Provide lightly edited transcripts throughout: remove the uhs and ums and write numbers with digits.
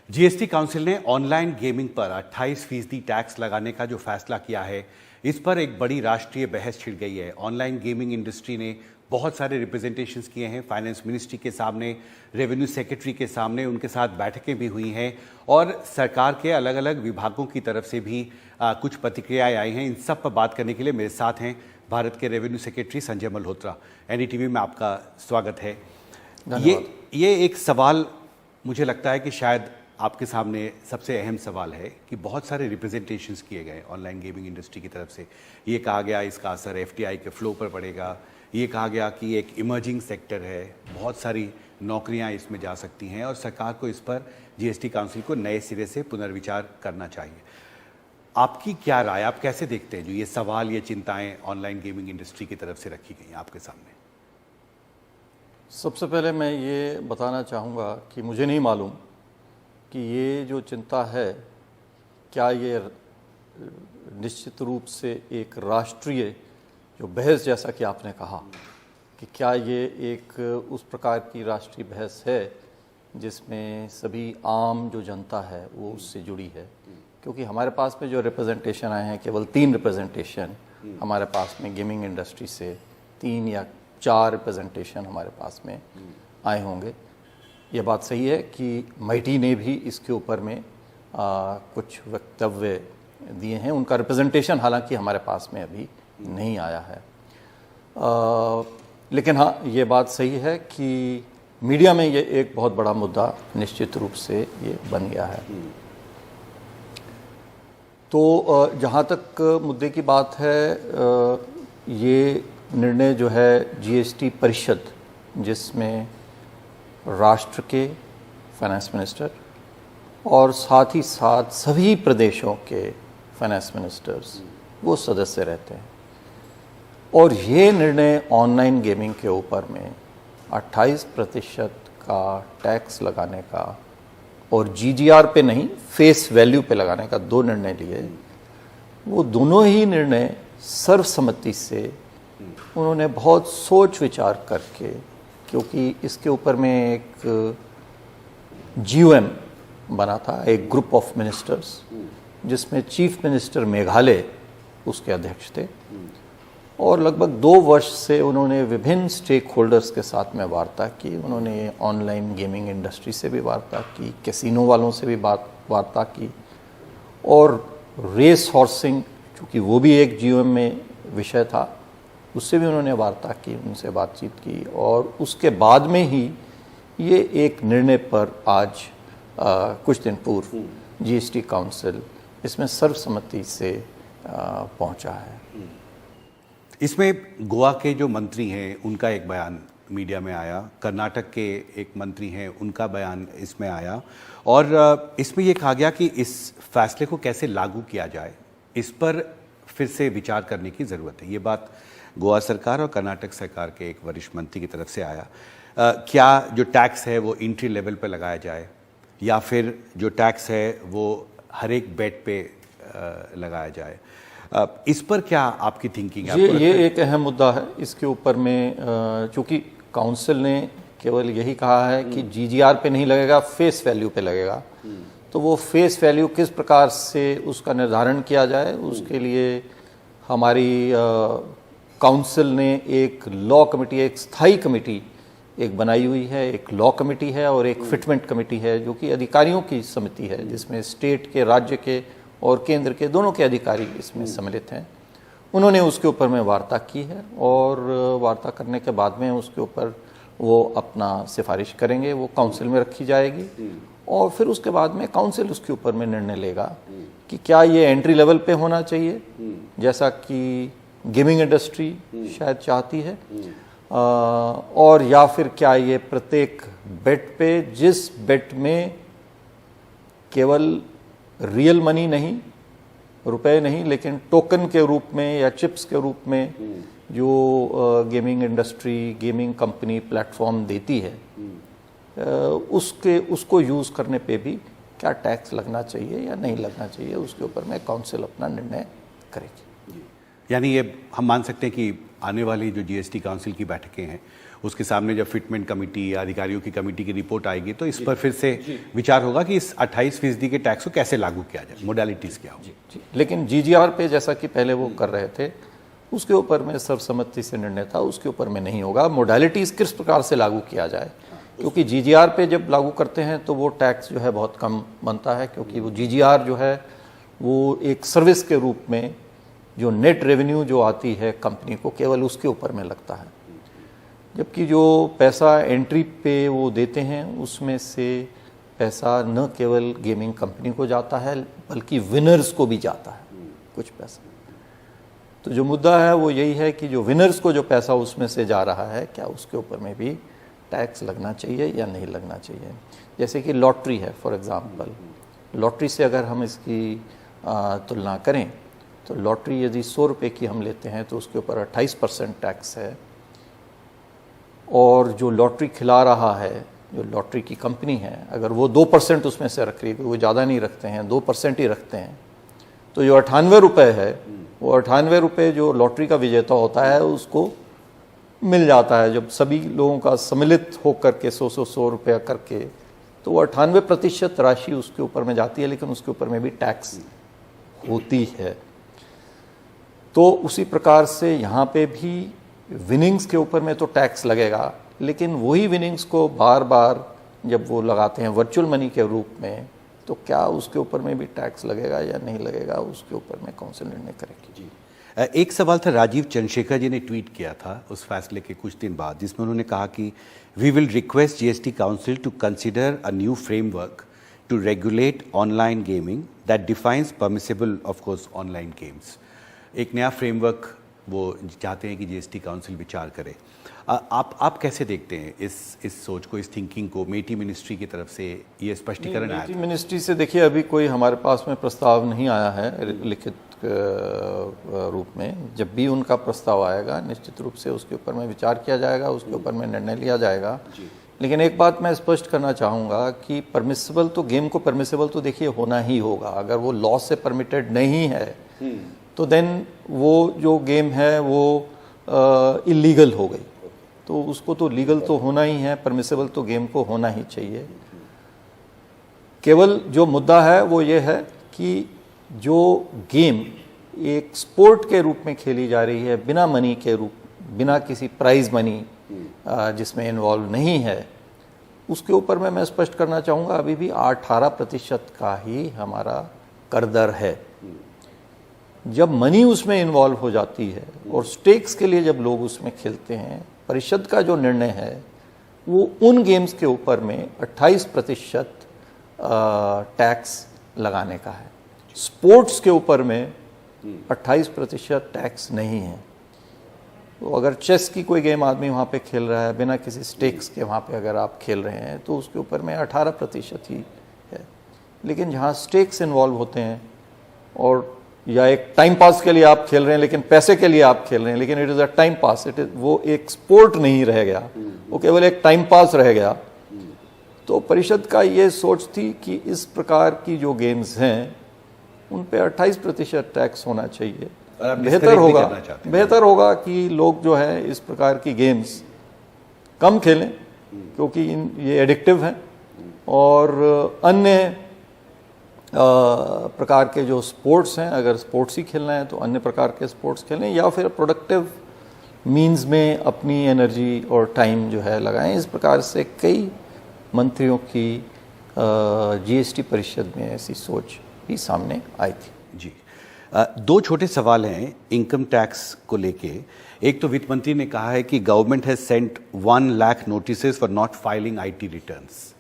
GST council ने online gaming पर 28% tax लगाने का जो फैसला किया है, इस पर एक बड़ी राष्ट्रीय बहस छिड़ गई है। ऑनलाइन गेमिंग इंडस्ट्री ने बहुत सारे रिप्रेजेंटेशंस किए हैं, फाइनेंस मिनिस्ट्री के सामने, रेवेन्यू सेक्रेटरी के सामने, उनके साथ बैठकें भी हुई हैं और सरकार के अलग अलग विभागों की तरफ से भी कुछ प्रतिक्रियाएं आई हैं। इन सब पर बात करने के लिए मेरे साथ हैं भारत के revenue secretary Sanjay Malhotra. NDTV में आपका स्वागत है। ये एक सवाल मुझे लगता है कि शायद आपके सामने सबसे अहम सवाल है कि बहुत सारे रिप्रेजेंटेशंस किए गए ऑनलाइन गेमिंग इंडस्ट्री की तरफ से। ये कहा गया इसका असर एफडीआई के फ्लो पर पड़ेगा, ये कहा गया कि एक इमर्जिंग सेक्टर है, बहुत सारी नौकरियां इसमें जा सकती हैं और सरकार को इस पर जीएसटी काउंसिल को नए सिरे से पुनर्विचार करना चाहिए। आपकी क्या राय, आप कैसे देखते हैं जो ये सवाल, ये चिंताएं ऑनलाइन गेमिंग इंडस्ट्री की तरफ से रखी गई आपके सामने? सबसे पहले मैं ये बताना चाहूँगा कि मुझे नहीं मालूम कि ये जो चिंता है क्या ये निश्चित रूप से एक राष्ट्रीय जो बहस, जैसा कि आपने कहा कि क्या ये एक उस प्रकार की राष्ट्रीय बहस है जिसमें सभी आम जो जनता है वो उससे जुड़ी है। क्योंकि हमारे पास में जो रिप्रेजेंटेशन आए हैं, केवल 3 रिप्रेजेंटेशन हमारे पास में गेमिंग इंडस्ट्री से, 3 या 4 रिप्रेजेंटेशन हमारे पास में आए होंगे। ये बात सही है कि माइटी ने भी इसके ऊपर में कुछ वक्तव्य दिए हैं। उनका रिप्रेजेंटेशन हालांकि हमारे पास में अभी नहीं आया है, लेकिन हाँ, ये बात सही है कि मीडिया में ये एक बहुत बड़ा मुद्दा निश्चित रूप से ये बन गया है। तो जहाँ तक मुद्दे की बात है, ये निर्णय जो है जीएसटी परिषद, जिसमें राष्ट्र के फाइनेंस मिनिस्टर और साथ ही साथ सभी प्रदेशों के फाइनेंस मिनिस्टर्स वो सदस्य रहते हैं, और ये निर्णय ऑनलाइन गेमिंग के ऊपर में 28% का टैक्स लगाने का और जीजीआर पे नहीं, फेस वैल्यू पे लगाने का 2 निर्णय लिए। वो दोनों ही निर्णय सर्वसम्मति से उन्होंने बहुत सोच विचार करके, क्योंकि इसके ऊपर में एक जीओएम बना था, एक ग्रुप ऑफ मिनिस्टर्स, जिसमें चीफ मिनिस्टर मेघालय उसके अध्यक्ष थे, और लगभग 2 वर्ष से उन्होंने विभिन्न स्टेक होल्डर्स के साथ में वार्ता की। उन्होंने ऑनलाइन गेमिंग इंडस्ट्री से भी वार्ता की, कैसीनो वालों से भी वार्ता की, और रेस हॉर्सिंग, चूँकि वो भी एक जीओएम में विषय था, उससे भी उन्होंने वार्ता की, उनसे बातचीत की, और उसके बाद में ही ये एक निर्णय पर आज कुछ दिन पूर्व जीएसटी काउंसिल इसमें सर्वसम्मति से पहुंचा है। इसमें गोवा के जो मंत्री हैं उनका एक बयान मीडिया में आया, कर्नाटक के एक मंत्री हैं उनका बयान इसमें आया, और इसमें यह कहा गया कि इस फैसले को कैसे लागू किया जाए, इस पर फिर से विचार करने की ज़रूरत है। ये बात गोवा सरकार और कर्नाटक सरकार के एक वरिष्ठ मंत्री की तरफ से आया। क्या जो टैक्स है वो एंट्री लेवल पे लगाया जाए, या फिर जो टैक्स है वो हर एक बेट पे लगाया जाए? इस पर क्या आपकी थिंकिंग है? ये एक अहम मुद्दा है। इसके ऊपर में चूँकि काउंसिल ने केवल यही कहा है कि जीजीआर पे नहीं लगेगा, फेस वैल्यू पे लगेगा, तो वो फेस वैल्यू किस प्रकार से उसका निर्धारण किया जाए, उसके लिए हमारी काउंसिल ने एक लॉ कमेटी, एक स्थायी कमेटी एक बनाई हुई है। एक लॉ कमेटी है और एक फिटमेंट कमेटी है, जो कि अधिकारियों की समिति है, जिसमें स्टेट के, राज्य के और केंद्र के दोनों के अधिकारी इसमें सम्मिलित हैं। उन्होंने उसके ऊपर में वार्ता की है, और वार्ता करने के बाद में उसके ऊपर वो अपना सिफारिश करेंगे, वो काउंसिल में रखी जाएगी, और फिर उसके बाद में काउंसिल उसके ऊपर में निर्णय लेगा कि क्या ये एंट्री लेवल पे होना चाहिए, जैसा कि गेमिंग इंडस्ट्री शायद चाहती है, और या फिर क्या ये प्रत्येक बेट पे, जिस बेट में केवल रियल मनी नहीं, रुपए नहीं, लेकिन टोकन के रूप में या चिप्स के रूप में जो gaming industry, gaming company platform देती है, उसको यूज़ करने पे भी क्या टैक्स लगना चाहिए या नहीं लगना चाहिए, उसके ऊपर में काउंसिल अपना निर्णय करेगी। यानी ये हम मान सकते हैं कि आने वाली जो जीएसटी काउंसिल की बैठकें हैं उसके सामने जब फिटमेंट कमेटी या अधिकारियों की कमेटी की रिपोर्ट आएगी तो इस पर फिर से विचार होगा कि इस 28% के टैक्स को कैसे लागू किया जाए, मोडालिटीज़ क्या हो। लेकिन GGR पे जैसा कि पहले वो कर रहे थे उसके ऊपर में सर्वसम्मति से निर्णय था, उसके ऊपर में नहीं होगा। मोडालिटीज़ किस प्रकार से लागू किया जाए, क्योंकि GGR पे जब लागू करते हैं तो वो टैक्स जो है बहुत कम बनता है, क्योंकि वो GGR जो है वो एक सर्विस के रूप में जो नेट रेवेन्यू जो आती है कंपनी को केवल उसके ऊपर में लगता है, जबकि जो पैसा एंट्री पे वो देते हैं उसमें से पैसा न केवल गेमिंग कंपनी को जाता है बल्कि विनर्स को भी जाता है कुछ पैसा। तो जो मुद्दा है वो यही है कि जो विनर्स को जो पैसा उसमें से जा रहा है क्या उसके ऊपर में भी टैक्स लगना चाहिए या नहीं लगना चाहिए। जैसे कि लॉटरी है फॉर एग्जांपल, लॉटरी से अगर हम इसकी तुलना करें तो लॉटरी यदि 100 रुपये की हम लेते हैं तो उसके ऊपर 28% टैक्स है, और जो लॉटरी खिला रहा है जो लॉटरी की कंपनी है अगर वो 2% उसमें से रख रही है, वो ज़्यादा नहीं रखते हैं 2% ही रखते हैं, तो जो 98 रुपये है वो 98 रुपये जो लॉटरी का विजेता होता है उसको मिल जाता है। जब सभी लोगों का सम्मिलित होकर के 100 रुपया करके तो वो 98% राशि उसके ऊपर में जाती है, लेकिन उसके ऊपर में भी टैक्स होती है। तो उसी प्रकार से यहाँ पे भी विनिंग्स के ऊपर में तो टैक्स लगेगा, लेकिन वही विनिंग्स को बार बार जब वो लगाते हैं वर्चुअल मनी के रूप में तो क्या उसके ऊपर में भी टैक्स लगेगा या नहीं लगेगा, उसके ऊपर में कौन से निर्णय करेगी। जी, एक सवाल था, राजीव चंद्रशेखर जी ने ट्वीट किया था उस फैसले के कुछ दिन बाद, जिसमें उन्होंने कहा कि we will request GST council to consider a new framework to regulate online gaming that defines permissible of course online games. एक नया फ्रेमवर्क वो चाहते हैं कि GST काउंसिल विचार करे। आप कैसे देखते हैं इस सोच को, इस थिंकिंग को? मेटी मिनिस्ट्री की तरफ से ये स्पष्टीकरण आया? मेटी मिनिस्ट्री से देखिए अभी कोई हमारे पास में प्रस्ताव नहीं आया है लिखित रूप में। जब भी उनका प्रस्ताव आएगा निश्चित रूप से उसके ऊपर में विचार किया जाएगा, उसके ऊपर में निर्णय लिया जाएगा। लेकिन एक बात मैं स्पष्ट करना चाहूँगा कि परमिसिबल तो गेम को परमिसिबल तो देखिए होना ही होगा। अगर वो लॉ से परमिटेड नहीं है तो देन वो जो गेम है वो इलीगल हो गई, तो उसको तो लीगल तो होना ही है, परमिसिबल तो गेम को होना ही चाहिए। केवल जो मुद्दा है वो ये है कि जो गेम एक स्पोर्ट के रूप में खेली जा रही है बिना मनी के रूप, बिना किसी प्राइज मनी जिसमें इन्वॉल्व नहीं है, उसके ऊपर मैं स्पष्ट करना चाहूँगा अभी भी 18% का ही हमारा कर दर है। जब मनी उसमें इन्वॉल्व हो जाती है और स्टेक्स के लिए जब लोग उसमें खेलते हैं, परिषद का जो निर्णय है वो उन गेम्स के ऊपर में 28% टैक्स लगाने का है। स्पोर्ट्स के ऊपर में 28% टैक्स नहीं है। तो अगर चेस की कोई गेम आदमी वहाँ पे खेल रहा है बिना किसी स्टेक्स के, वहाँ पे अगर आप खेल रहे हैं तो उसके ऊपर में 18% ही है। लेकिन जहाँ स्टेक्स इन्वॉल्व होते हैं और या एक टाइम पास के लिए आप खेल रहे हैं लेकिन पैसे के लिए आप खेल रहे हैं, लेकिन it is a time pass, it is वो एक स्पोर्ट नहीं रह गया, वो केवल एक टाइम पास रह गया। तो परिषद का ये सोच थी कि इस प्रकार की जो गेम्स हैं उन पे 28% टैक्स होना चाहिए। बेहतर होगा कि लोग जो है इस प्रकार की गेम्स कम खेलें, क्योंकि ये एडिक्टिव हैं, और अन्य प्रकार के जो स्पोर्ट्स हैं, अगर स्पोर्ट्स ही खेलना है तो अन्य प्रकार के स्पोर्ट्स खेलें या फिर प्रोडक्टिव मींस में अपनी एनर्जी और टाइम जो है लगाएं। इस प्रकार से कई मंत्रियों की GST परिषद में ऐसी सोच भी सामने आई थी। जी, दो छोटे सवाल हैं इनकम टैक्स को लेके। एक तो वित्त मंत्री ने कहा है कि government has sent 1 lakh notices for not filing IT returns,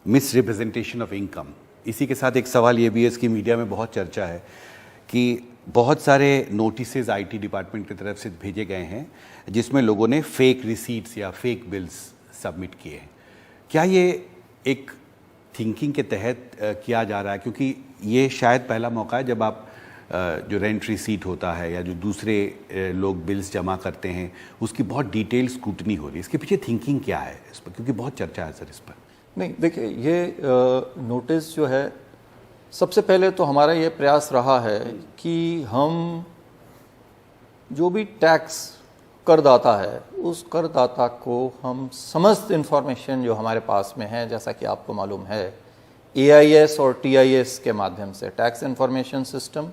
miss representation of income. इसी के साथ एक सवाल ये भी है, इसकी मीडिया में बहुत चर्चा है कि बहुत सारे नोटिसेस IT डिपार्टमेंट की तरफ से भेजे गए हैं जिसमें लोगों ने फेक रिसीट्स या फेक बिल्स सबमिट किए हैं। क्या ये एक थिंकिंग के तहत किया जा रहा है? क्योंकि ये शायद पहला मौका है जब आप जो रेंट रिसीट होता है या जो दूसरे लोग बिल्स जमा करते हैं उसकी बहुत डिटेल स्क्रूटनी हो रही है। इसके पीछे थिंकिंग क्या है इस पर, क्योंकि बहुत चर्चा है सर इस पर। नहीं, देखिए ये नोटिस जो है, सबसे पहले तो हमारा ये प्रयास रहा है कि हम जो भी टैक्स करदाता है, उस करदाता को हम समस्त इंफॉर्मेशन जो हमारे पास में है, जैसा कि आपको मालूम है, AIS और TIS के माध्यम से, टैक्स इंफॉर्मेशन सिस्टम,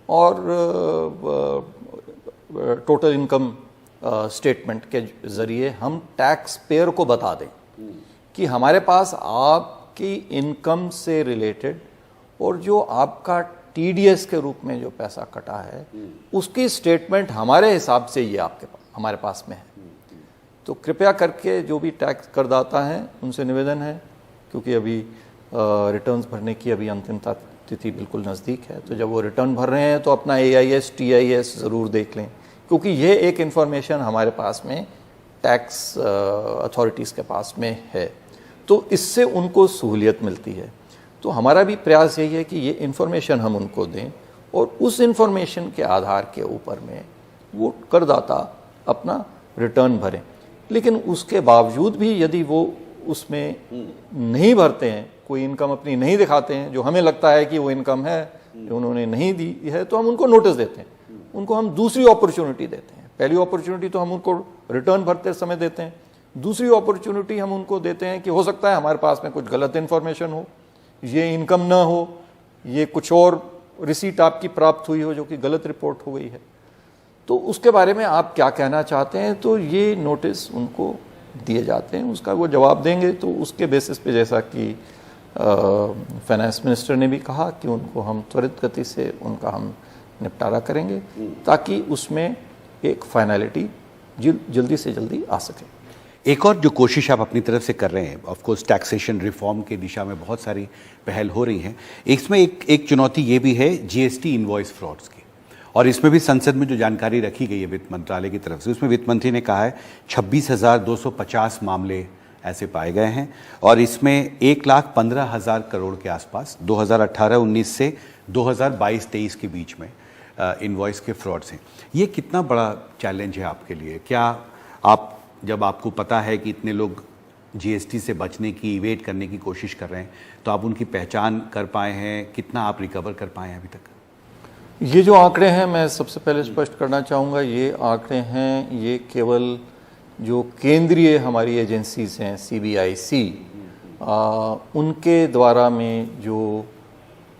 और टोटल इनकम स्टेटमेंट के ज़रिए हम टैक्स पेयर को बता दें कि हमारे पास आपकी इनकम से रिलेटेड और जो आपका TDS के रूप में जो पैसा कटा है उसकी स्टेटमेंट हमारे हिसाब से ये हमारे पास में है। तो कृपया करके जो भी टैक्स करदाता हैं उनसे निवेदन है, क्योंकि अभी रिटर्न्स भरने की अभी अंतिम तिथि बिल्कुल नज़दीक है, तो जब वो रिटर्न भर रहे हैं तो अपना AIS TIS ज़रूर देख लें, क्योंकि ये एक इन्फॉर्मेशन हमारे पास में टैक्स अथॉरिटीज़ के पास में है, तो इससे उनको सहूलियत मिलती है। तो हमारा भी प्रयास यही है कि ये इन्फॉर्मेशन हम उनको दें और उस इन्फॉर्मेशन के आधार के ऊपर में वो करदाता अपना रिटर्न भरें। लेकिन उसके बावजूद भी यदि वो उसमें नहीं भरते हैं, कोई इनकम अपनी नहीं दिखाते हैं, जो हमें लगता है कि वो इनकम है जो उन्होंने नहीं दी है, तो हम उनको नोटिस देते हैं, उनको हम दूसरी अपॉर्चुनिटी देते हैं। पहली अपॉर्चुनिटी तो हम उनको रिटर्न भरते समय देते हैं, दूसरी अपॉर्चुनिटी हम उनको देते हैं कि हो सकता है हमारे पास में कुछ गलत इन्फॉर्मेशन हो, ये इनकम ना हो, ये कुछ और रिसीट आपकी प्राप्त हुई हो जो कि गलत रिपोर्ट हो गई है, तो उसके बारे में आप क्या कहना चाहते हैं। तो ये नोटिस उनको दिए जाते हैं, उसका वो जवाब देंगे, तो उसके बेसिस पे जैसा कि फाइनेंस मिनिस्टर ने भी कहा कि उनको हम त्वरित गति से उनका हम निपटारा करेंगे ताकि उसमें एक फाइनलिटी जल्दी से जल्दी आ सके। एक और जो कोशिश आप अपनी तरफ से कर रहे हैं, ऑफ कोर्स टैक्सेशन रिफॉर्म की दिशा में बहुत सारी पहल हो रही हैं, इसमें एक चुनौती ये भी है GST इनवॉइस फ्रॉड्स की, और इसमें भी संसद में जो जानकारी रखी गई है वित्त मंत्रालय की तरफ से, उसमें वित्त मंत्री ने कहा है 26,250 मामले ऐसे पाए गए हैं, और इसमें 1,15,000 करोड़ के आसपास 2018-19 से 2022-23 के बीच में इनवॉइस के फ्रॉड्स हैं। ये कितना बड़ा चैलेंज है आपके लिए? क्या आप, जब आपको पता है कि इतने लोग GST से बचने की, इवेट करने की कोशिश कर रहे हैं, तो आप उनकी पहचान कर पाए हैं? कितना आप रिकवर कर पाए हैं अभी तक? ये जो आंकड़े हैं, मैं सबसे पहले स्पष्ट करना चाहूँगा, ये आंकड़े हैं, ये केवल जो केंद्रीय हमारी एजेंसीज हैं CBIC, उनके द्वारा में जो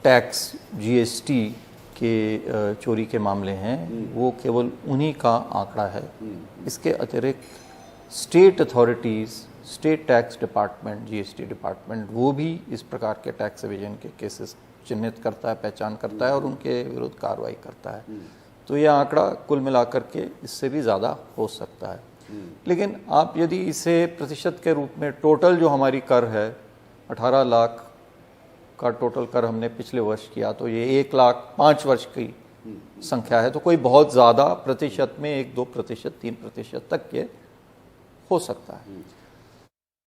टैक्स GST के चोरी के मामले हैं, वो केवल उन्हीं का आंकड़ा है। इसके अतिरिक्त state authorities, state tax department, GST department, वो भी इस प्रकार के टैक्स एविजन के केसेस चिन्हित करता है, पहचान करता है और उनके विरुद्ध कार्रवाई करता है। तो ये आंकड़ा कुल मिलाकर के इससे भी ज़्यादा हो सकता है। लेकिन आप यदि इसे प्रतिशत के रूप में, टोटल जो हमारी कर है 18 लाख का टोटल कर हमने पिछले वर्ष किया, तो ये 1 लाख 5 वर्ष की संख्या है, तो कोई बहुत ज़्यादा प्रतिशत में 1-2%, 3% तक ये हो सकता है।